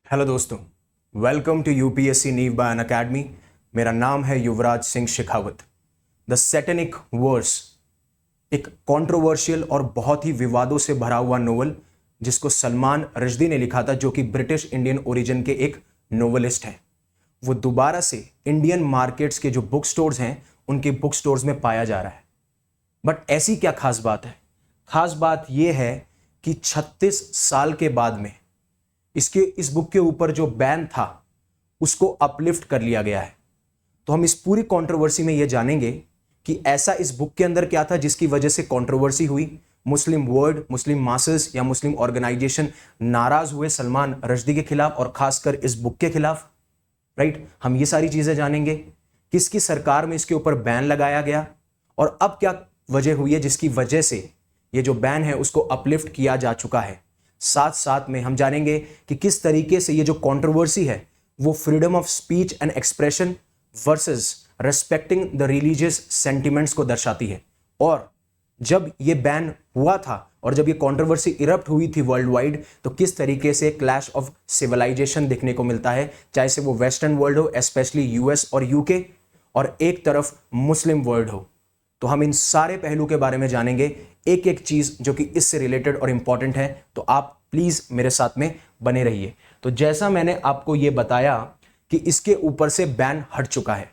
Hello दोस्तों, welcome to UPSC Neev by Unacademy. मेरा नाम है Yuvraj Singh Shekhawat. The Satanic verse, एक कंट्रोवर्शियल और बहुत ही विवादों से भरा हुआ नोवेल जिसको सलमान रश्दी ने लिखा था, जो कि ब्रिटिश इंडियन ओरिजिन के एक नोवेलिस्ट हैं। वो दोबारा से इंडियन मार्केट्स के जो बुक स्टोर्स हैं उनके बुक स्टोर्स में पाया जा रहा है। बट ऐसी क्या खास बात है? खास बात यह है कि 36 साल के बाद में इस बुक के ऊपर जो बैन था उसको अपलिफ्ट कर लिया गया है। तो हम इस पूरी कंट्रोवर्सी में यह जानेंगे कि ऐसा इस बुक के अंदर क्या था जिसकी वजह से कंट्रोवर्सी हुई, मुस्लिम वर्ल्ड, मुस्लिम मासेस या मुस्लिम ऑर्गेनाइजेशन नाराज हुए सलमान रश्दी के खिलाफ और खासकर इस बुक के खिलाफ। राइट, हम ये सारी चीजें जानेंगे। किसकी सरकार में इसके ऊपर बैन लगाया गया और अब क्या वजह हुई है जिसकी वजह से ये जो बैन है उसको अपलिफ्ट किया जा चुका है। साथ साथ में हम जानेंगे कि किस तरीके से ये जो कंट्रोवर्सी है वो freedom of speech and expression versus respecting the religious sentiments को दर्शाती है। और जब ये बैन हुआ था और जब ये कंट्रोवर्सी इरप्ट हुई थी वर्ल्ड वाइड, तो किस तरीके से क्लैश ऑफ सिविलाइजेशन देखने को मिलता है, चाहे से वो वेस्टर्न वर्ल्ड हो, स्पेशली यूएस और यूके, और एक तरफ मुस्लिम वर्ल्ड हो। तो हम इन सारे पहलू के बारे में जानेंगे, एक एक चीज जो कि इससे रिलेटेड और इंपॉर्टेंट है। तो आप प्लीज मेरे साथ में बने रहिए। तो जैसा मैंने आपको यह बताया कि इसके ऊपर से बैन हट चुका है,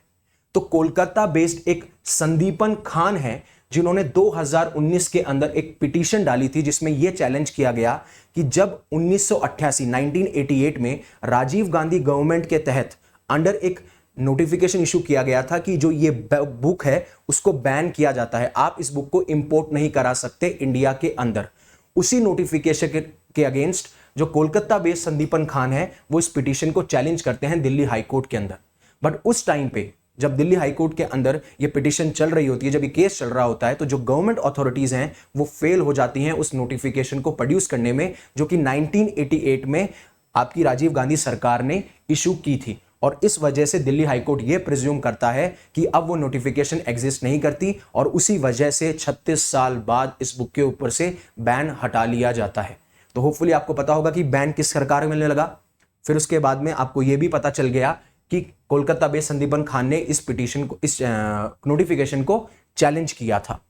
तो कोलकाता बेस्ड एक संदीपन खान है जिन्होंने 2019 के अंदर एक पिटीशन डाली थी जिसमें यह चैलेंज किया गया कि जब 1988 में राजीव गांधी गवर्नमेंट के तहत अंडर एक नोटिफिकेशन इशू किया गया था कि जो ये बुक है उसको बैन किया जाता है, आप इस बुक को इंपोर्ट नहीं करा सकते इंडिया के अंदर। उसी नोटिफिकेशन के अगेंस्ट जो कोलकाता बेस्ड संदीपन खान है वो इस पिटीशन को चैलेंज करते हैं दिल्ली हाई कोर्ट के अंदर। बट उस टाइम पे जब दिल्ली हाई कोर्ट के अंदर ये पिटीशन चल रही होती है, जब ये केस चल रहा होता है, तो जो गवर्नमेंट अथॉरिटीज हैं वो फेल हो जाती हैं उस नोटिफिकेशन को प्रोड्यूस करने में, जो कि 1988 में आपकी राजीव गांधी सरकार ने इशू की थी। और इस वजह से दिल्ली हाईकोर्ट यह प्रिज्यूम करता है कि अब वो नोटिफिकेशन एग्जिस्ट नहीं करती और उसी वजह से 36 साल बाद इस बुक के ऊपर से बैन हटा लिया जाता है। तो होपफुली आपको पता होगा कि बैन किस सरकार में मिलने लगा। फिर उसके बाद में आपको यह भी पता चल गया कि कोलकाता बेस्ड संदीपन खान ने इस पिटीशन को, इस नोटिफिकेशन को चैलेंज किया था।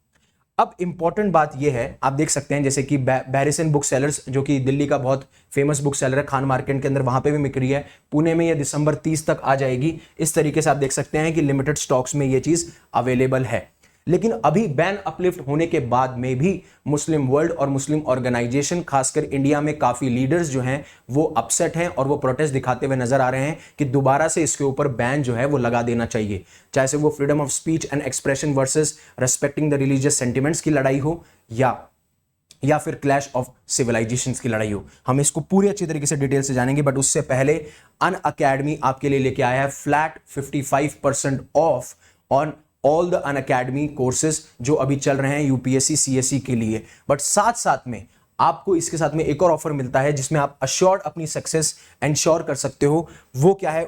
अब इंपॉर्टेंट बात यह है, आप देख सकते हैं जैसे कि बैरिसन बुक सेलर्स, जो कि दिल्ली का बहुत फेमस बुक सेलर है, खान मार्केट के अंदर वहां पे भी बिक रही है। पुणे में यह दिसंबर 30 तक आ जाएगी। इस तरीके से आप देख सकते हैं कि लिमिटेड स्टॉक्स में यह चीज अवेलेबल है। लेकिन अभी बैन अपलिफ्ट होने के बाद में भी मुस्लिम वर्ल्ड और मुस्लिम ऑर्गेनाइजेशन, खासकर इंडिया में काफी लीडर्स जो हैं वो अपसेट हैं और वो प्रोटेस्ट दिखाते हुए नजर आ रहे हैं कि दोबारा से इसके ऊपर बैन जो है वो लगा देना चाहिए, चाहे से वो freedom of speech and expression versus respecting the religious sentiments की लड़ाई हो या फिर क्लैश ऑफ सिविलाइजेशंस की लड़ाई हो। हम इसको पूरी अच्छी तरीके से डिटेल से जानेंगे, बट उससे पहले अनअकैडमी आपके लिए लेके आया है flat 55% of on all the Unacademy courses जो अभी चल रहे हैं यूपीएससी सीएससी के लिए। बट साथ साथ में आपको इसके साथ में एक और ऑफर मिलता है जिसमें आप अश्योर्ड अपनी सक्सेस एंश्योर कर सकते हो। वो क्या है,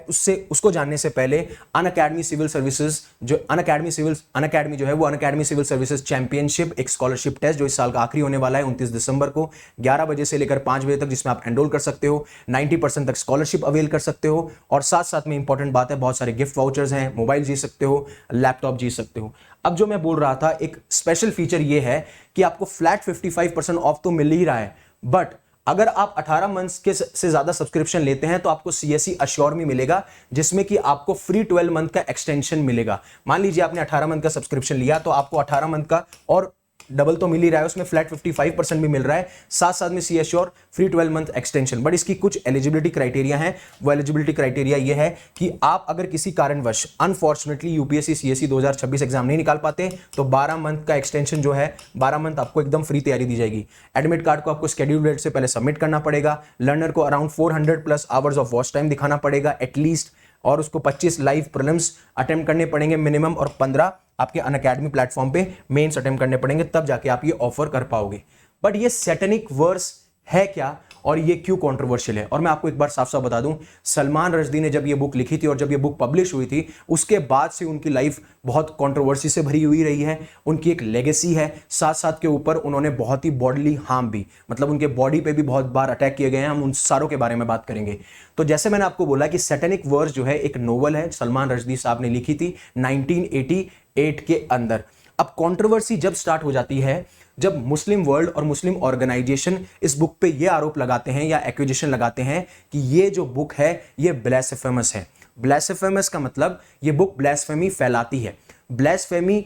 उसको जानने से पहले अनअकैडमी सिविल सर्विसेज, जो अनअकैडमी जो है वो अनअकैडमी सिविल सर्विसेज चैंपियनशिप, एक स्कॉलरशिप टेस्ट जो इस साल का आखिरी होने वाला है 29 दिसंबर को 11 बजे से लेकर 5 बजे तक, जिसमें आप एनरोल कर सकते हो, 90% तक स्कॉलरशिप अवेल कर सकते हो। और साथ साथ में इंपॉर्टेंट बात है, बहुत सारे गिफ्ट वाउचर्स हैं, मोबाइल जीत सकते हो, लैपटॉप जीत सकते हो। अब जो मैं बोल रहा था, एक स्पेशल फीचर ये है कि आपको फ्लैट 55% ऑफ तो मिल ही रहा है, बट अगर आप 18 मंथ्स के से ज्यादा सब्सक्रिप्शन लेते हैं तो आपको सीएससी अश्योर में मिलेगा, जिसमें कि आपको फ्री 12 मंथ का एक्सटेंशन मिलेगा। मान लीजिए आपने 18 मंथ का सब्सक्रिप्शन लिया तो आपको 18 मंथ का और डबल तो मिल ही रहा है, उसमें फ्लैट 55% भी मिल रहा है, साथ साथ में C assure free 12 month extension. But इसकी कुछ एलिजिबिलिटी क्राइटेरिया हैं। वो एलिजिबिलिटी क्राइटेरिया ये है कि आप अगर किसी कारणवश अनफॉर्चुनेटली यूपीएससी सीएससी 2026 एग्जाम नहीं निकाल पाते तो 12 मंथ का एक्सटेंशन जो है, 12 मंथ आपको एकदम फ्री तैयारी दी जाएगी। एडमिट कार्ड को आपको शेड्यूल डेट से पहले सबमिट करना पड़ेगा, लर्नर को around 400+ hours of watch time दिखाना पड़ेगा एटलीस्ट, और उसको 25 लाइव प्रीलिम्स अटेम्प्ट करने पड़ेंगे मिनिमम, और 15 आपके अनअकैडमी प्लेटफॉर्म पे मेंस अटेम्प्ट करने पड़ेंगे, तब जाके आप ये ऑफर कर पाओगे। बट ये सैटेनिक वर्स है क्या और ये क्यों कंट्रोवर्शियल है। और मैं आपको एक बार साफ साफ बता दूं, सलमान रश्दी ने जब ये बुक लिखी थी और जब ये बुक पब्लिश हुई थी, उसके बाद से उनकी लाइफ बहुत कंट्रोवर्सी से भरी हुई रही है। उनकी एक लेगेसी है, साथ साथ के ऊपर उन्होंने बहुत ही बॉडीली हार्म भी, मतलब उनके बॉडी पे भी बहुत बार अटैक किए गए हैं। हम उन सारों के बारे में बात करेंगे। तो जैसे मैंने आपको बोला कि सैटेनिक वर्स जो है एक नोवेल है, सलमान रश्दी साहब ने लिखी थी 1988 के अंदर। अब कंट्रोवर्सी जब स्टार्ट हो जाती है, जब मुस्लिम वर्ल्ड और मुस्लिम ऑर्गेनाइजेशन इस बुक पे ये आरोप लगाते हैं या एक्यूजेशन लगाते हैं कि ये जो बुक है ये ब्लास्फेमस है। ब्लास्फेमस का मतलब ये बुक ब्लास्फेमी फैलाती है। ब्लास्फेमी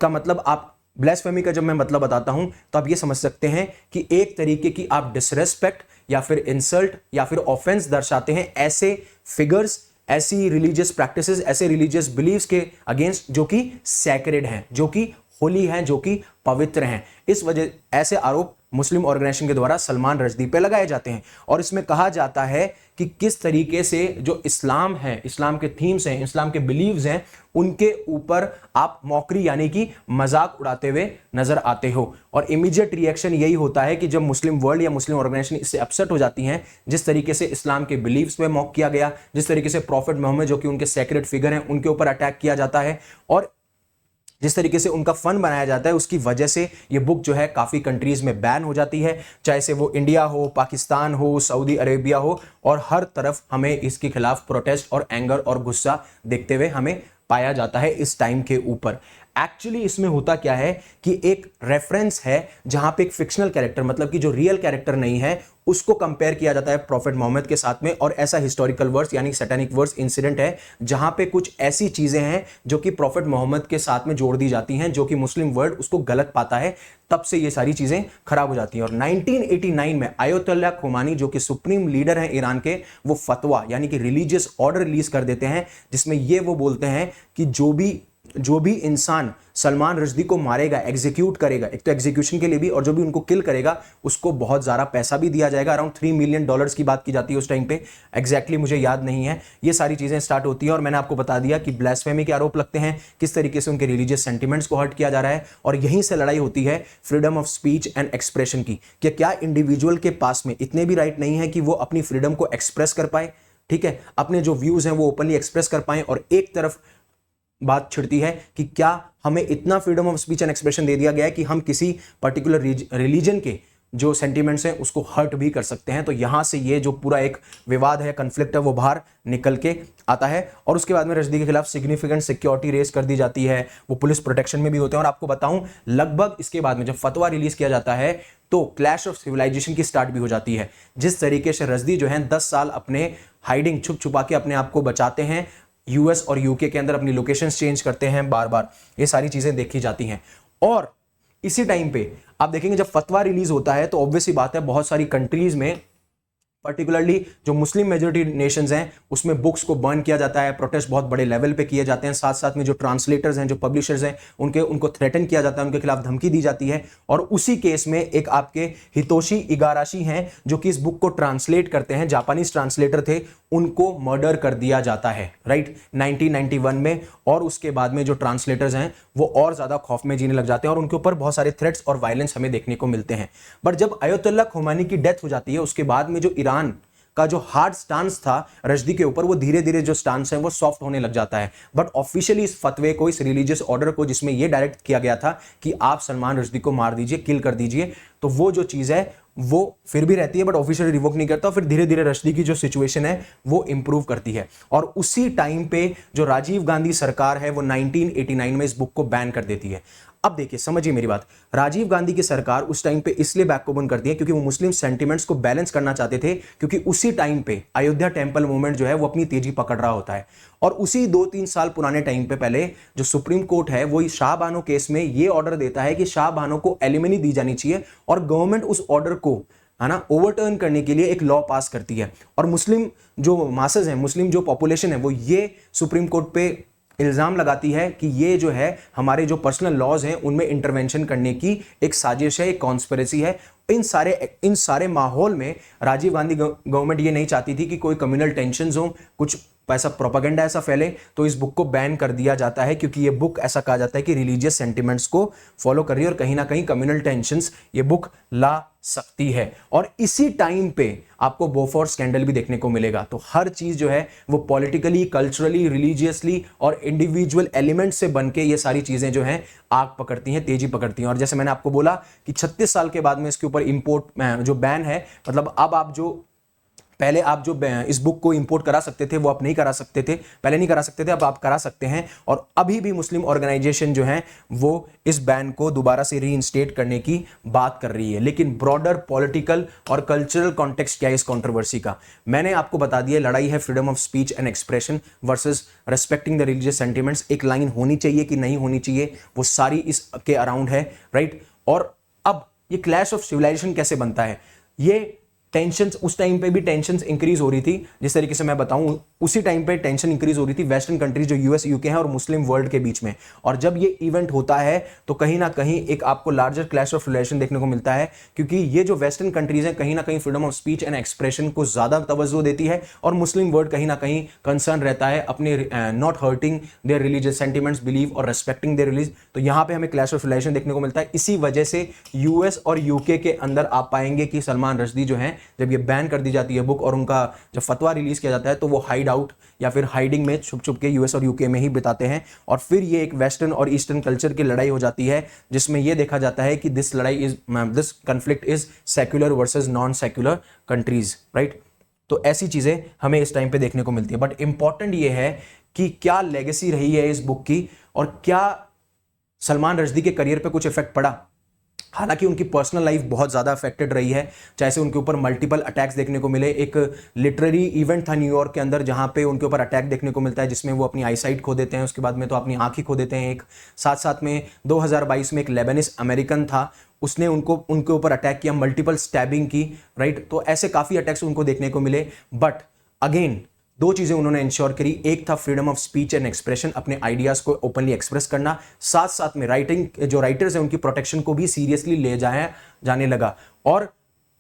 का मतलब, आप ब्लास्फेमी का जब मैं मतलब बताता हूं तो आप ये समझ सकते हैं कि एक तरीके की आप डिसरेस्पेक्ट या फिर इंसल्ट या फिर ऑफेंस दर्शाते हैं ऐसे फिगर्स, ऐसी रिलीजियस प्रैक्टिसेस, ऐसे रिलीजियस बिलीव्स के अगेंस्ट जो कि सैक्रेड हैं, जो कि होली हैं, जो कि पवित्र हैं। इस वजह ऐसे आरोप मुस्लिम ऑर्गेनाइजेशन के द्वारा सलमान रश्दी पे लगाए जाते हैं। और इसमें कहा जाता है कि किस तरीके से जो इस्लाम है, इस्लाम के थीम्स हैं, इस्लाम के बिलीव्स हैं, उनके ऊपर आप मौकरी यानी कि मजाक उड़ाते हुए नजर आते हो। और इमीडिएट रिएक्शन यही होता है कि जब मुस्लिम वर्ल्ड या मुस्लिम ऑर्गेनाइजेशन इससे अपसेट हो जाती हैं, जिस तरीके से इस्लाम के बिलीव्स पे मॉक किया गया, जिस तरीके से प्रॉफिट मोहम्मद जो कि उनके सेक्रेड फिगर हैं उनके ऊपर अटैक किया जाता है, और जिस तरीके से उनका फन बनाया जाता है, उसकी वजह से ये बुक जो है काफ़ी कंट्रीज़ में बैन हो जाती है, चाहे से वो इंडिया हो, पाकिस्तान हो, सऊदी अरेबिया हो, और हर तरफ हमें इसके खिलाफ प्रोटेस्ट और एंगर और गुस्सा देखते हुए हमें पाया जाता है इस टाइम के ऊपर। एक्चुअली इसमें होता क्या है कि एक रेफरेंस है जहां पे एक फिक्शनल कैरेक्टर, मतलब कि जो रियल कैरेक्टर नहीं है, उसको कंपेयर किया जाता है प्रॉफिट मोहम्मद के साथ में, और ऐसा हिस्टोरिकल वर्स यानी सैटेनिक वर्स इंसिडेंट है जहां पे कुछ ऐसी चीजें हैं जो कि प्रॉफिट मोहम्मद के साथ में जोड़ दी जाती हैं, जो कि मुस्लिम वर्ल्ड उसको गलत पाता है। तब से ये सारी चीजें खराब हो जाती हैं। और 1989 में आयतुल्लाह खुमानी जो कि सुप्रीम लीडर हैं ईरान के, वो फतवा यानी कि रिलीजियस ऑर्डर रिलीज कर देते हैं, जिसमें ये वो बोलते हैं कि जो भी इंसान सलमान रश्दी को मारेगा, एग्जीक्यूट करेगा, एक तो एग्जीक्यूशन के लिए भी, और जो भी उनको किल करेगा उसको बहुत ज़्यादा पैसा भी दिया जाएगा। अराउंड $3 मिलियन की बात की जाती है उस टाइम पे, एग्जैक्टली मुझे याद नहीं है। ये सारी चीज़ें स्टार्ट होती हैं और मैंने आपको बता दिया कि ब्लास्फेमी के आरोप लगते हैं, किस तरीके से उनके रिलीजियस सेंटिमेंट्स को हर्ट किया जा रहा है, और यहीं से लड़ाई होती है freedom of speech and expression की, कि क्या इंडिविजुअल के पास में इतने भी राइट नहीं है कि वो अपनी फ्रीडम को एक्सप्रेस कर पाए, ठीक है, अपने जो व्यूज़ हैं वो ओपनली एक्सप्रेस कर पाएं। और एक तरफ बात छिड़ती है कि क्या हमें इतना freedom of speech and expression दे दिया गया है कि हम किसी पर्टिकुलर रिलीजन के जो सेंटिमेंट्स हैं उसको हर्ट भी कर सकते हैं। तो यहां से ये जो पूरा एक विवाद है, कन्फ्लिक्ट है, वो बाहर निकल के आता है। और उसके बाद में रश्दी के खिलाफ सिग्निफिकेंट सिक्योरिटी रेस कर दी जाती है, वो पुलिस प्रोटेक्शन में भी होते हैं। और आपको बताऊं, लगभग इसके बाद में जब फतवा रिलीज किया जाता है तो क्लैश ऑफ सिविलाइजेशन की स्टार्ट भी हो जाती है। जिस तरीके से रश्दी जो है 10 साल अपने हाइडिंग, छुप छुपा के अपने आप को बचाते हैं, यूएस और यूके के अंदर अपनी लोकेशंस चेंज करते हैं बार बार, ये सारी चीजें देखी जाती हैं। और इसी टाइम पे आप देखेंगे जब फतवा रिलीज होता है तो ऑब्वियसली बात है बहुत सारी कंट्रीज में, पर्टिकुलरली जो मुस्लिम मेजोरिटी नेशंस हैं उसमें बुक्स को बर्न किया जाता है, प्रोटेस्ट बहुत बड़े लेवल पे किए जाते हैं। साथ साथ में जो ट्रांसलेटर्स हैं, जो पब्लिशर्स हैं, उनको थ्रेटन किया जाता है, उनके खिलाफ धमकी दी जाती है। और उसी केस में एक आपके हितोशी इगाराशी हैं जो कि इस बुक को ट्रांसलेट करते हैं, जापानीज ट्रांसलेटर थे, उनको मर्डर कर दिया जाता है, राइट, 1991 में। और उसके बाद में जो ट्रांसलेटर्स हैं वो और ज्यादा खौफ में जीने लग जाते हैं और उनके ऊपर बहुत सारे थ्रेट्स और वायलेंस हमें देखने को मिलते हैं। बट जब आयतुल्लाह खुमानी की डेथ हो जाती है, उसके बाद में जो ईरान का जो हार्ड स्टांस था रश्दी के ऊपर, वो धीरे धीरे जो स्टांस है वो सॉफ्ट होने लग जाता है। बट ऑफिशियली इस फतवे को, इस रिलीजियस ऑर्डर को जिसमें ये डायरेक्ट किया गया था कि आप सलमान रश्दी को मार दीजिए, किल कर दीजिए, तो वो जो चीज़ है वो फिर भी रहती है, बट ऑफिशियली रिवोक नहीं करता। फिर धीरे धीरे रश्दी की जो सिचुएशन है वो इंप्रूव करती है। और उसी टाइम पे जो राजीव गांधी सरकार है वो 1989 में इस बुक को बैन कर देती है। अब देखिए, समझिए मेरी बात, राजीव गांधी की सरकार उस टाइम पे इसलिए बैक ओपन करती है क्योंकि वो मुस्लिम सेंटिमेंट्स को बैलेंस करना चाहते थे, क्योंकि उसी टाइम पे अयोध्या टेंपल मूवमेंट जो है वो अपनी तेजी पकड़ रहा होता है। और उसी 2-3 साल पुराने टाइम पे पहले जो सुप्रीम कोर्ट है वो शाह बानो केस में ये ऑर्डर देता है कि शाह बानो को एलिमनी दी जानी चाहिए, और गवर्नमेंट उस ऑर्डर को, है ना, ओवरटर्न करने के लिए एक लॉ पास करती है। और मुस्लिम जो मासेस हैं, मुस्लिम जो पॉपुलेशन है, वो ये सुप्रीम कोर्ट पे इल्ज़ाम लगाती है कि ये जो है हमारे जो पर्सनल लॉज हैं उनमें इंटरवेंशन करने की एक साजिश है, एक कॉन्स्पिरेसी है। इन सारे माहौल में राजीव गांधी गवर्नमेंट ये नहीं चाहती थी कि कोई कम्युनल टेंशंस हो, कुछ ऐसा प्रोपेगेंडा ऐसा फैले तो इस बुक को बैन कर दिया जाता है, क्योंकि ये बुक ऐसा कहा जाता है कि रिलीजियस सेंटिमेंट्स को फॉलो कर रही है और कहीं ना कहीं कम्युनल टेंशंस ये बुक ला सकती है। और इसी टाइम पे आपको बोफोर्स स्कैंडल भी देखने को मिलेगा। तो हर चीज जो है वो पॉलिटिकली, कल्चरली, रिलीजियसली और इंडिविजुअल एलिमेंट से बनके ये सारी चीजें जो हैं आग पकड़ती हैं, तेजी पकड़ती हैं। और जैसे मैंने आपको बोला कि 36 साल के बाद में इसके ऊपर इंपोर्ट जो बैन है, मतलब अब आप जो पहले आप जो इस बुक को इंपोर्ट करा सकते थे वो आप नहीं करा सकते थे, पहले नहीं करा सकते थे, अब आप करा सकते हैं। और अभी भी मुस्लिम ऑर्गेनाइजेशन जो है वो इस बैन को दोबारा से रीइंस्टेट करने की बात कर रही है। लेकिन ब्रॉडर पॉलिटिकल और कल्चरल कॉन्टेक्स्ट क्या है इस कंट्रोवर्सी का, मैंने आपको बता दिया। लड़ाई है freedom of speech and expression versus respecting the religious sentiments. एक लाइन होनी चाहिए कि नहीं होनी चाहिए, वो सारी इसके अराउंड है, राइट। और अब ये क्लैश ऑफ सिविलाइजेशन कैसे बनता है, ये टेंशंस, उस टाइम पे भी टेंशंस इंक्रीज हो रही थी, जिस तरीके से मैं बताऊं उसी टाइम पे टेंशन इंक्रीज हो रही थी वेस्टर्न कंट्रीज जो यूएस यूके हैं और मुस्लिम वर्ल्ड के बीच में। और जब ये इवेंट होता है तो कहीं ना कहीं एक आपको लार्जर क्लैश ऑफ रिलेशन देखने को मिलता है, क्योंकि ये जो वेस्टर्न कंट्रीज हैं कहीं ना कहीं freedom of speech and expression को ज्यादा तवज्जो देती है और मुस्लिम वर्ल्ड कहीं ना कहीं कंसर्न रहता है अपने not hurting there religious sentiments, believe और रेस्पेक्टिंग देयर रिलीज। तो यहां पे हमें क्लैश ऑफ रिलेशन देखने को मिलता है। इसी वजह से यूएस और यूके के अंदर आप पाएंगे कि सलमान रश्दी जो है, जब ये बैन कर दी जाती है बुक और उनका जब फतवा रिलीज किया जाता है तो वो हाइड आउट या फिर हाइडिंग में छुप छुप के यूएस और यूके में ही बिताते हैं। और फिर ये एक वेस्टर्न और ईस्टर्न कल्चर की लड़ाई हो जाती है, जिसमें ये देखा जाता है कि this conflict is secular versus non secular countries, right. तो ऐसी चीजें हमें इस टाइम पे देखने को मिलती है। बट इंपॉर्टेंट ये है कि क्या लेगेसी रही है इस बुक की और क्या सलमान रश्दी के करियर पे कुछ इफेक्ट पड़ा। हालांकि उनकी पर्सनल लाइफ बहुत ज़्यादा अफेक्टेड रही है, चाहे से उनके ऊपर मल्टीपल अटैक्स देखने को मिले। एक लिटरेरी इवेंट था न्यूयॉर्क के अंदर जहां पे उनके ऊपर अटैक देखने को मिलता है, जिसमें वो अपनी आईसाइट खो देते हैं, उसके बाद में तो अपनी आंख ही खो देते हैं। एक साथ साथ में 2022 में एक लेबनिस अमेरिकन था, उसने उनके ऊपर अटैक किया, मल्टीपल स्टैबिंग की, राइट। तो ऐसे काफ़ी अटैक्स उनको देखने को मिले। बट अगेन दो चीजें उन्होंने इंश्योर करी, एक था freedom of speech and expression, अपने आइडियाज को ओपनली एक्सप्रेस करना, साथ साथ में राइटिंग जो राइटर्स हैं उनकी प्रोटेक्शन को भी सीरियसली ले जाने लगा। और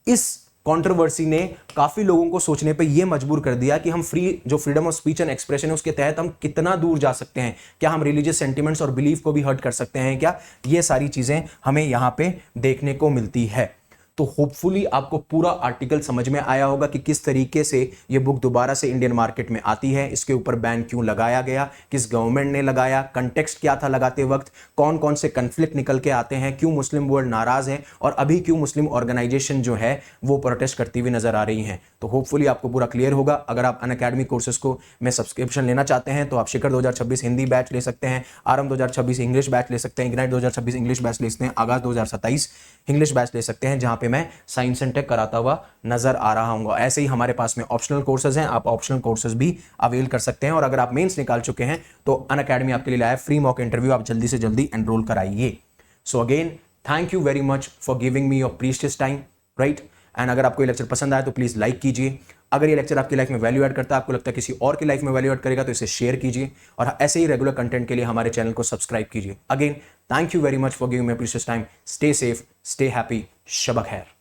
इस कंट्रोवर्सी ने काफी लोगों को सोचने पे ये मजबूर कर दिया कि हम freedom of speech and expression है उसके तहत हम कितना दूर जा सकते हैं, क्या हम रिलीजियस सेंटिमेंट्स और बिलीफ को भी हर्ट कर सकते हैं क्या, ये सारी चीजें हमें यहां पे देखने को मिलती है। तो होपफुली आपको पूरा आर्टिकल समझ में आया होगा कि किस तरीके से ये बुक दोबारा से इंडियन मार्केट में आती है, इसके ऊपर बैन क्यों लगाया गया, किस गवर्नमेंट ने लगाया, कंटेक्स्ट क्या था लगाते वक्त, कौन कौन से कन्फ्लिक्ट निकल के आते हैं, क्यों मुस्लिम वर्ल्ड नाराज है और अभी क्यों मुस्लिम ऑर्गेनाइजेशन जो है वो प्रोटेस्ट करती हुई नजर आ रही हैं। तो होपफुली आपको पूरा क्लियर होगा। अगर आप अनअकैडमी कोर्सेज को में सब्सक्रिप्शन लेना चाहते हैं तो आप शिखर 2026 हिंदी बैच ले सकते हैं, आरंभ 2026 इंग्लिश बैच ले सकते हैं, इग्नाइट 2026 इंग्लिश बैच ले सकते हैं, आगाज 2027 इंग्लिश बैच ले सकते हैं, जहां पे मैं साइंस एंड टेक कराता हुआ नजर आ रहा हूँ। ऐसे ही हमारे पास में ऑप्शनल कोर्सेज हैं, आप ऑप्शनल कोर्सेज भी अवेल कर सकते हैं। और अगर आप मेंस निकाल चुके हैं तो अनअकैडमी आपके लिए लाया फ्री मॉक इंटरव्यू, आप जल्दी से जल्दी एनरोल कराइए। So again thank you very much for giving me your precious time, right. And अगर आपको ये लेक्चर पसंद आया तो प्लीज लाइक कीजिए। अगर ये लेक्चर आपकी लाइफ में वैल्यू ऐड करता है, आपको लगता है किसी और की लाइफ में वैल्यू ऐड करेगा, तो इसे शेयर कीजिए और ऐसे ही रेगुलर कंटेंट के लिए हमारे चैनल को सब्सक्राइब कीजिए। Again thank you very much for giving me precious time. Stay safe, stay happy, शब खैर।